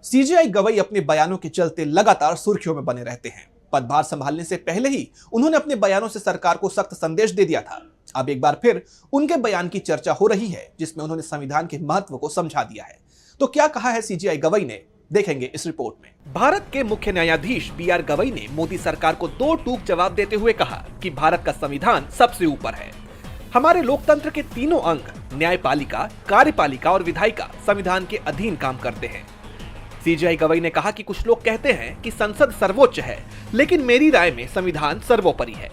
CJI Gavai अपने बयानों के चलते लगातार सुर्खियों में बने रहते हैं। पदभार संभालने से पहले ही उन्होंने अपने बयानों से सरकार को सख्त संदेश दे दिया था। अब एक बार फिर उनके बयान की चर्चा हो रही है, जिसमें उन्होंने संविधान के महत्व को समझा दिया है। तो क्या कहा है सीजेआई गवई ने, देखेंगे इस रिपोर्ट में। भारत के मुख्य न्यायाधीश बीआर गवई ने मोदी सरकार को दो टूक जवाब देते हुए कहा कि भारत का संविधान सबसे ऊपर है। हमारे लोकतंत्र के तीनों अंग, न्यायपालिका, कार्यपालिका और विधायिका, संविधान के अधीन काम करते हैं। सीजेआई गवई ने कहा कि कुछ लोग कहते हैं कि संसद सर्वोच्च है, लेकिन मेरी राय में संविधान सर्वोपरि है।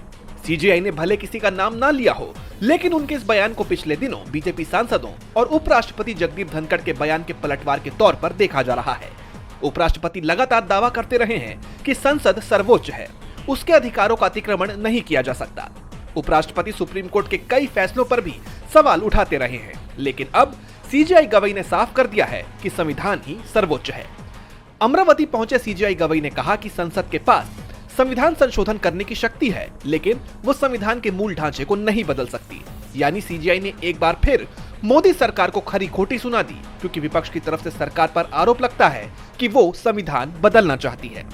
सीजेआई ने भले किसी का नाम ना लिया हो, लेकिन उनके इस बयान को पिछले दिनों बीजेपी सांसदों और उपराष्ट्रपति जगदीप धनखड़ के बयान के पलटवार के तौर पर देखा जा रहा है। उपराष्ट्रपति लगातार दावा करते रहे हैं कि संसद सर्वोच्च है, उसके अधिकारों का अतिक्रमण नहीं किया जा सकता। उपराष्ट्रपति सुप्रीम कोर्ट के कई फैसलों पर भी सवाल उठाते रहे हैं, लेकिन अब सीजेआई गवई ने साफ कर दिया है कि संविधान ही सर्वोच्च है। अमरावती पहुंचे सीजेआई गवई ने कहा कि संसद के पास संविधान संशोधन करने की शक्ति है, लेकिन वो संविधान के मूल ढांचे को नहीं बदल सकती। यानी सीजेआई ने एक बार फिर मोदी सरकार को खरी खोटी सुना दी, क्योंकि विपक्ष की तरफ से सरकार पर आरोप लगता है कि वो संविधान बदलना चाहती है।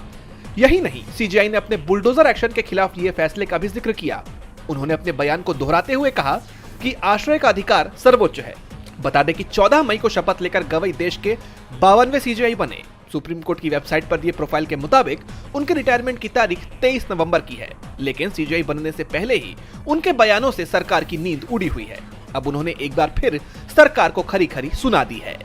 यही नहीं, सीजेआई ने अपने बुलडोजर एक्शन के खिलाफ लिए फैसले का भी जिक्र किया। उन्होंने अपने बयान को दोहराते हुए कहा कि आश्रय का अधिकार सर्वोच्च है। बता दें कि 14 मई को शपथ लेकर गवई देश के 52वें सीजेआई बने। सुप्रीम कोर्ट की वेबसाइट पर दिए प्रोफाइल के मुताबिक उनके रिटायरमेंट की तारीख 23 नवंबर की है, लेकिन सीजेआई बनने से पहले ही उनके बयानों से सरकार की नींद उड़ी हुई है। अब उन्होंने एक बार फिर सरकार को खरी खरी सुना दी है।